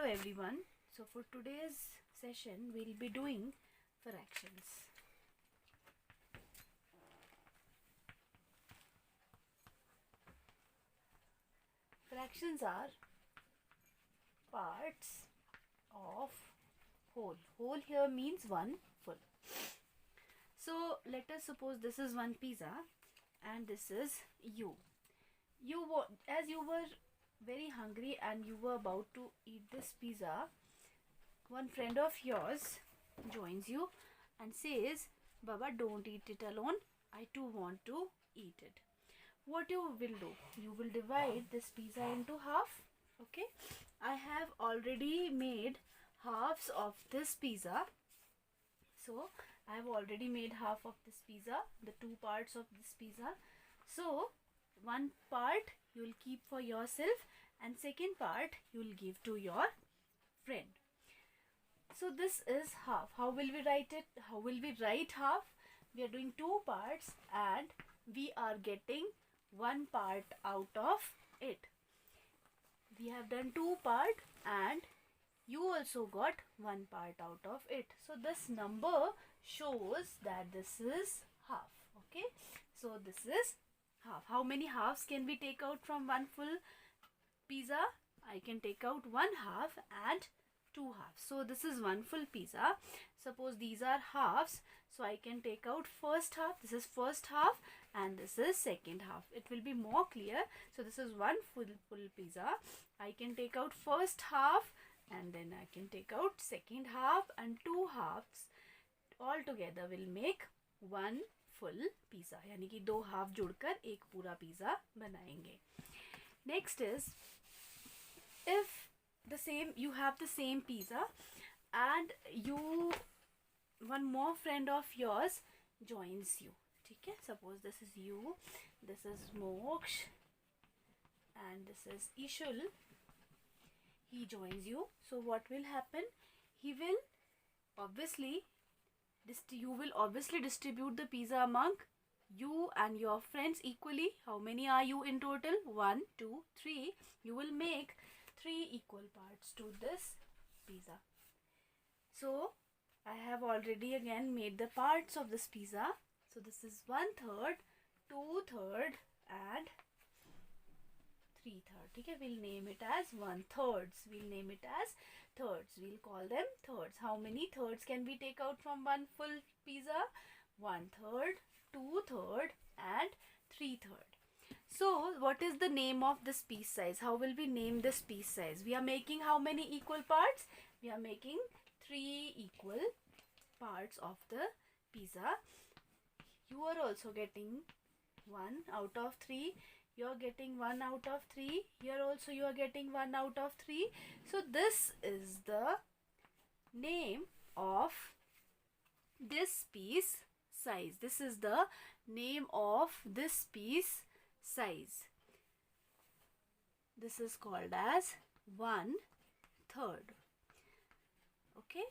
everyone. So for today's session we'll be doing fractions. Fractions are parts of whole. Whole here means one full. So let us suppose this is one pizza and this is you. As you were very hungry and you were about to eat this pizza, one friend of yours joins you and says, Baba, don't eat it alone, I too want to eat it. What you will do, you will divide this pizza into half. Okay, I have already made halves of this pizza. So I have already made half of this pizza, the two parts of this pizza. So one part you will keep for yourself and second part you will give to your friend. So this is half. How will we write it? How will we write half? We are doing two parts and we are getting one part out of it. We have done two part and you also got one part out of it. So this number shows that this is half. Okay, so this is half. How many halves can we take out from one full pizza? I can take out one half and two halves. So this is one full pizza. Suppose these are halves, so I can take out first half. This is first half and this is second half. It will be more clear. So this is one full pizza. I can take out first half and then I can take out second half, and two halves all together will make one full pizza. यानी कि दो half जुड़कर एक पूरा pizza बनाएंगे. Next is, if you have the same pizza and one more friend of yours joins you. ठीक है, suppose this is you, this is Moksh and this is Ishul. He joins you. So what will happen? You will obviously distribute the pizza among you and your friends equally. How many are you in total? 1, 2, 3. You will make 3 equal parts to this pizza. So I have already again made the parts of this pizza. So this is 1/3, 2/3 and 3/3. Okay, we'll name it as 1/3. We'll name it as thirds. We'll call them thirds. How many thirds can we take out from one full pizza? 1/3, 2/3 and 3/3. So what is the name of this piece size? How will we name this piece size? We are making how many equal parts? We are making 3 equal parts of the pizza. You are also getting 1 out of 3. You are getting 1 out of 3. Here also you are getting 1 out of 3. So this is the name of this piece size. This is the name of this piece size. This is called as 1/3. Okay.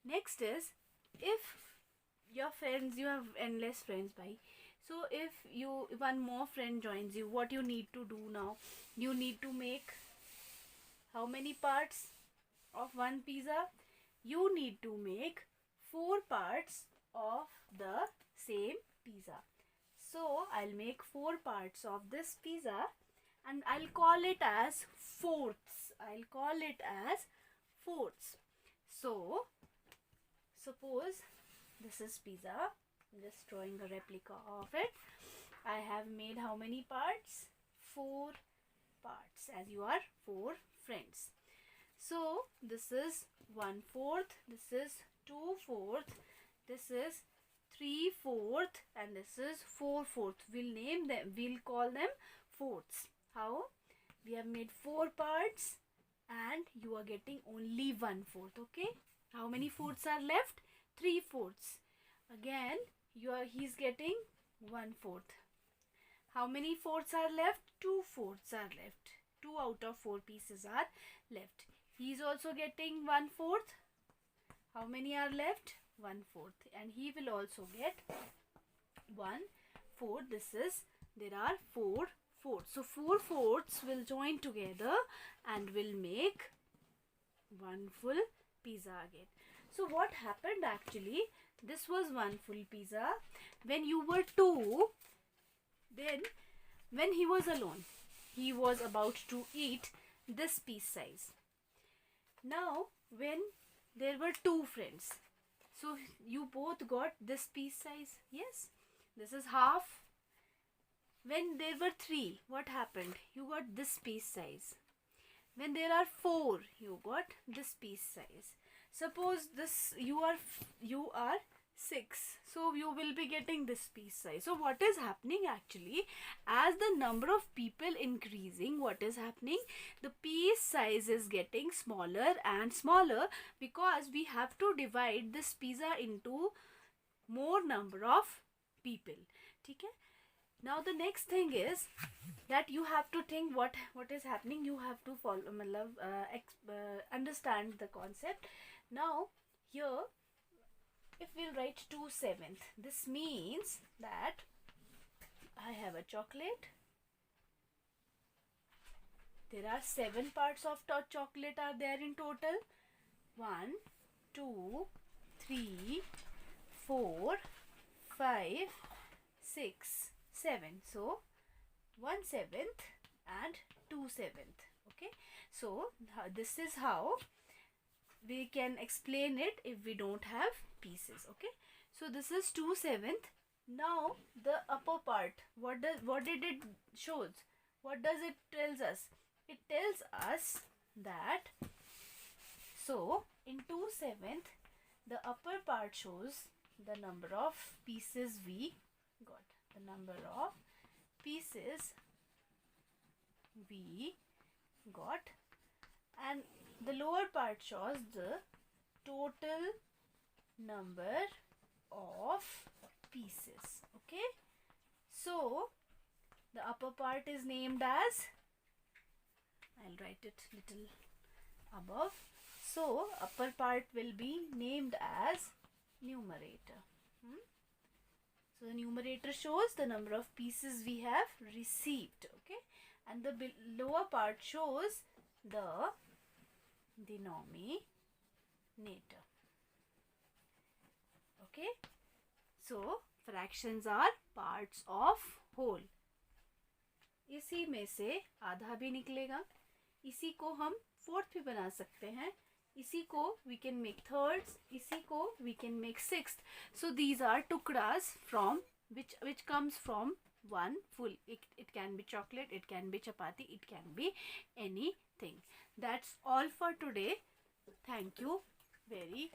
Next is, if your friends, you have endless friends, bhai. So if one more friend joins you, what you need to do now? You need to make how many parts of one pizza? You need to make 4 parts of the same pizza. So I'll make 4 parts of this pizza and I'll call it as fourths. I'll call it as fourths. So suppose this is pizza. I'm just drawing a replica of it. I have made how many parts? 4 parts, as you are 4 friends. So this is 1/4, this is 2/4, this is 3/4 and this is 4/4. We'll name them, we'll call them fourths. How? We have made 4 parts and you are getting only 1/4. Okay, how many fourths are left? 3/4. Again he's getting 1/4. How many fourths are left? 2 fourths are left. 2 out of 4 pieces are left. He's also getting 1/4. How many are left? 1/4. And he will also get 1/4. There are 4 fourths. So 4 fourths will join together and will make one full pizza again. So what happened actually, this was one full pizza. When you were 2, then when he was alone, he was about to eat this piece size. Now when there were 2 friends, so you both got this piece size. Yes, this is half. When there were 3, what happened? You got this piece size. When there are 4, you got this piece size. Suppose this you are 6, so you will be getting this piece size. So what is happening actually, as the number of people increasing, what is happening, the piece size is getting smaller and smaller, because we have to divide this pizza into more number of people. Okay? Now the next thing is that you have to think what is happening. You have to follow, understand the concept. Now here, if we'll write 2/7, this means that I have a chocolate. There are 7 parts of chocolate are there in total. 1, 2, 3, 4, 5, 6, 7. So 1/7 and 2/7. Okay, so this is how we can explain it if we don't have pieces. Okay, so this is 2/7. Now the upper part, what did it shows? What does it tells us? It tells us that, so in 2/7 the upper part shows the number of pieces we got. The number of pieces we got, and the lower part shows the total number of pieces. Okay, so the upper part is named as, I'll write it little above. So upper part will be named as numerator. So the numerator shows the number of pieces we have received. Okay, and the lower part shows the denominator. Okay, so fractions are parts of whole. इसी में से आधा भी निकलेगा. इसी को हम fourth भी बना सकते हैं. इसी को we can make thirds. इसी को we can make sixth. So these are tukras from which comes from one full. It can be chocolate, it can be chapati, it can be anything. That's all for today. Thank you very